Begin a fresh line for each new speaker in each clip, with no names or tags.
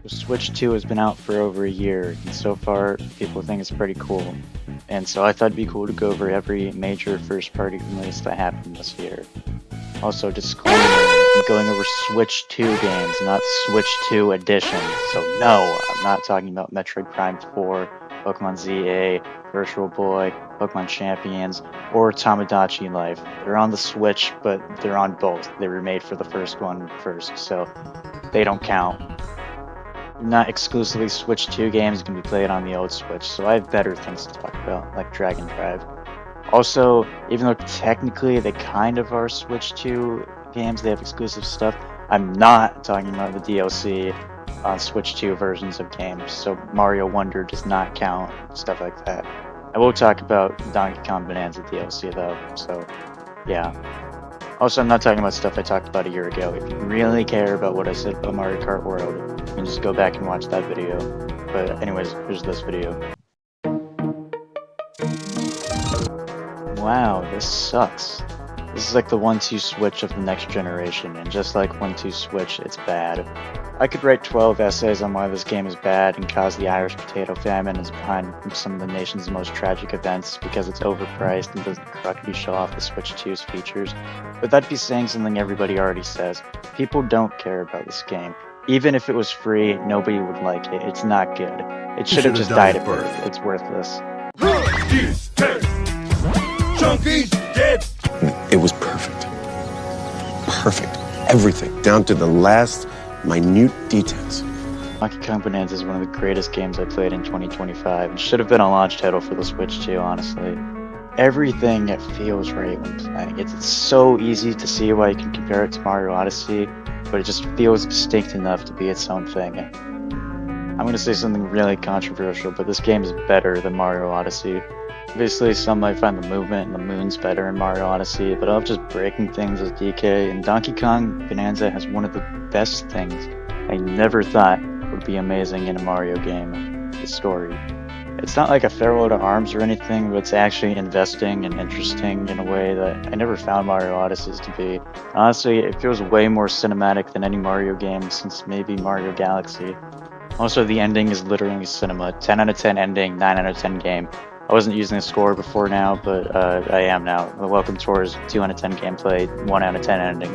The Switch 2 has been out for over a year, and so far people think it's pretty cool. And so I thought it'd be cool to go over every major first-party release that happened this year. Also, disclaimer, I'm going over Switch 2 games, not Switch 2 Edition. So no, I'm not talking about Metroid Prime 4, Pokemon ZA, Virtual Boy, Pokemon Champions, or Tamagotchi Life. They're on the Switch, but they're on both. They were made for the first one first, so they don't count. Not exclusively Switch 2 games can be played on the old Switch, so I have better things to talk about, like Dragon Drive. Also, even though technically they kind of are Switch 2 games, they have exclusive stuff, I'm not talking about the DLC on Switch 2 versions of games, so Mario Wonder does not count, stuff like that. I will talk about Donkey Kong Bonanza DLC though, so yeah. Also, I'm not talking about stuff I talked about a year ago. If you really care about what I said about Mario Kart World, you can just go back and watch that video. But anyways, here's this video. Wow, this sucks. This is like the 1-2 switch of the next generation, and just like 1-2 switch, it's bad. I could write 12 essays on why this game is bad and cause the Irish potato famine is behind some of the nation's most tragic events because it's overpriced and doesn't correctly show off the Switch 2's features. But that'd be saying something everybody already says. People don't care about this game. Even if it was free, nobody would like it. It's not good. It should have just died at birth. It's worthless.
Chunky's dead!
It was perfect. Perfect. Everything, down to the last minute details.
Donkey Kong Bonanza is one of the greatest games I played in 2025 and should have been a launch title for the Switch 2, honestly. Everything feels right when playing. It's so easy to see why you can compare it to Mario Odyssey, but it just feels distinct enough to be its own thing. I'm going to say something really controversial, but this game is better than Mario Odyssey. Obviously, some might find the movement and the moons better in Mario Odyssey, but I love just breaking things as DK, and Donkey Kong Bonanza has one of the best things I never thought would be amazing in a Mario game: the story. It's not like a farewell to arms or anything, but it's actually investing and interesting in a way that I never found Mario Odyssey's to be. Honestly, it feels way more cinematic than any Mario game since maybe Mario Galaxy. Also, the ending is literally cinema. 10 out of 10 ending, 9 out of 10 game. I wasn't using the score before now, but I am now. The Welcome Tour is 2 out of 10 gameplay, 1 out of 10 ending.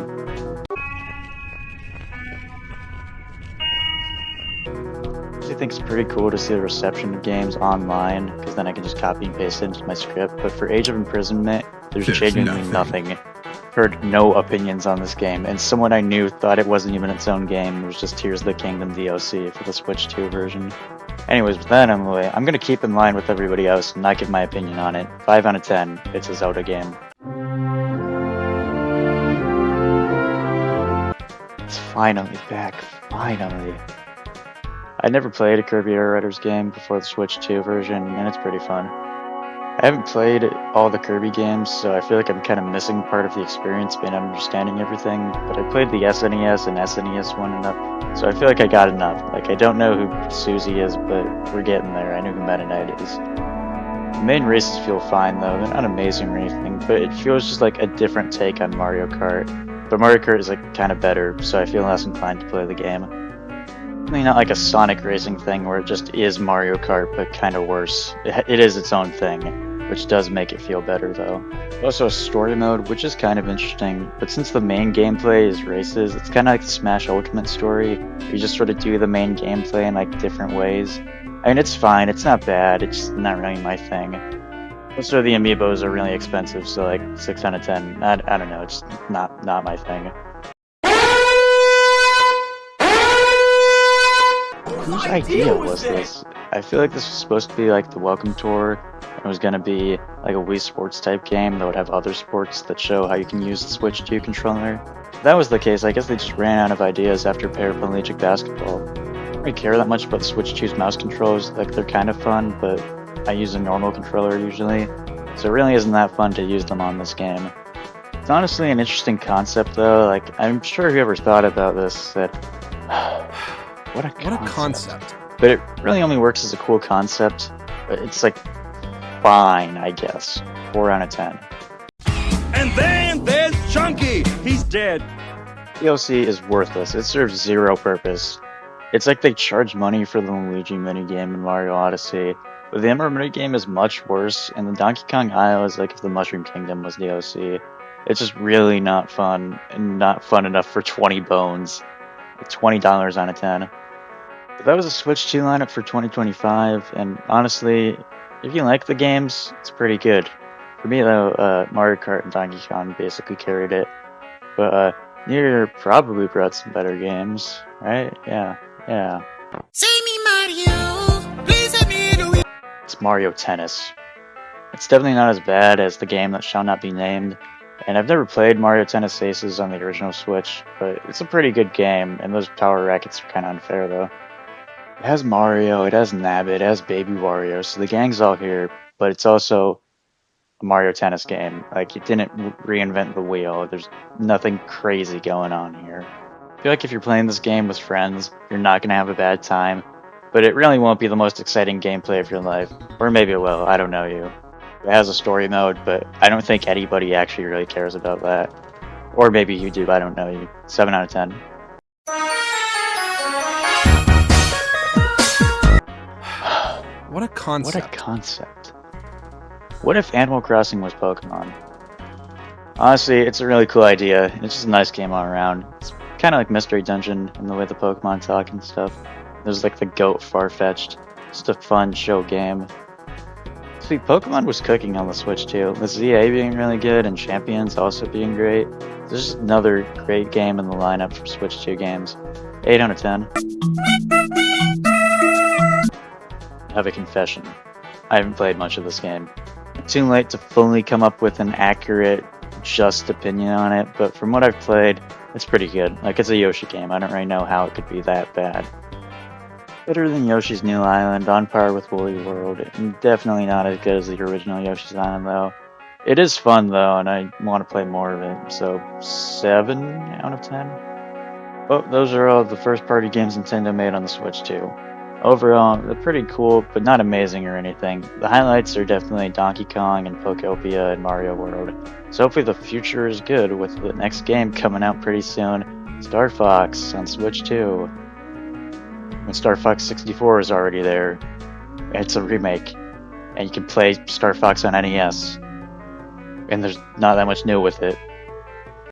I think it's pretty cool to see the reception of games online, because then I can just copy and paste it into my script, but for Age of Imprisonment, there's genuinely nothing. Heard no opinions on this game, and someone I knew thought it wasn't even its own game. It was just Tears of the Kingdom DLC for the Switch 2 version. Anyways, with that out of the way, I'm gonna keep in line with everybody else and not give my opinion on it. 5 out of 10, it's a Zelda game. It's finally back, finally. I never played a Kirby Air Raiders game before the Switch 2 version, and it's pretty fun. I haven't played all the Kirby games, so I feel like I'm kind of missing part of the experience being understanding everything, but I played the SNES and SNES one enough, so I feel like I got enough. Like, I don't know who Susie is, but we're getting there. I know who Meta Knight is. The main races feel fine though, they're not amazing or anything, but it feels just like a different take on Mario Kart. But Mario Kart is like kind of better, so I feel less inclined to play the game. I mean, not like a Sonic racing thing where it just is Mario Kart, but kind of worse. It is its own thing, which does make it feel better though. Also a story mode, which is kind of interesting, but since the main gameplay is races, it's kind of like the Smash Ultimate story. You just sort of do the main gameplay in like different ways. I mean, it's fine, it's not bad, it's just not really my thing. Also, the amiibos are really expensive, so like 6 out of 10, I don't know, it's not my thing. Whose idea was this? I feel like this was supposed to be like the Welcome Tour, and it was going to be like a Wii Sports type game that would have other sports that show how you can use the Switch 2 controller. If that was the case, I guess they just ran out of ideas after paraplegic basketball. I don't really care that much about the Switch 2's mouse controls, like they're kind of fun, but I use a normal controller usually, so it really isn't that fun to use them on this game. It's honestly an interesting concept though, like I'm sure whoever thought about this said, What a concept. But it really only works as a cool concept. It's like fine, I guess. 4 out of 10.
And then there's Chunky! He's dead.
DLC is worthless. It serves zero purpose. It's like they charge money for the Luigi minigame in Mario Odyssey, but the Emerald minigame is much worse, and the Donkey Kong Isle is like if the Mushroom Kingdom was DLC. It's just really not fun, and not fun enough for 20 bones. $20 on a 10. But that was a Switch 2 lineup for 2025, and honestly, if you like the games, it's pretty good. For me though, Mario Kart and Donkey Kong basically carried it. But New Year probably brought some better games, right? Yeah.
Save me, Mario. Please let me in the
It's Mario Tennis. It's definitely not as bad as the game that shall not be named, and I've never played Mario Tennis Aces on the original Switch, but it's a pretty good game, and those power rackets are kind of unfair though. It has Mario, it has Nabbit, it has Baby Wario, so the gang's all here, but it's also a Mario Tennis game. Like, it didn't reinvent the wheel, there's nothing crazy going on here. I feel like if you're playing this game with friends, you're not going to have a bad time, but it really won't be the most exciting gameplay of your life. Or maybe it will, I don't know you. It has a story mode, but I don't think anybody actually really cares about that. Or maybe you do, I don't know you. 7 out of 10.
What a concept.
What a concept. What if Animal Crossing was Pokemon? Honestly, it's a really cool idea. It's just a nice game all around. It's kind of like Mystery Dungeon in the way the Pokemon talk and stuff. There's like the goat Farfetch'd. Just a fun show game. See, Pokemon was cooking on the Switch too. With ZA being really good and Champions also being great. There's just another great game in the lineup for Switch 2 games. 8 out of 10. I have a confession. I haven't played much of this game. It's too late to fully come up with an accurate, just opinion on it, but from what I've played, it's pretty good. Like, it's a Yoshi game. I don't really know how it could be that bad. Better than Yoshi's New Island, on par with Woolly World, and definitely not as good as the original Yoshi's Island though. It is fun though, and I want to play more of it, so 7 out of 10? Well, those are all the first party games Nintendo made on the Switch 2. Overall, they're pretty cool, but not amazing or anything. The highlights are definitely Donkey Kong and Pokopia and Mario World. So hopefully the future is good with the next game coming out pretty soon, Star Fox on Switch 2. When Star Fox 64 is already there. It's a remake, and you can play Star Fox on NES. And there's not that much new with it.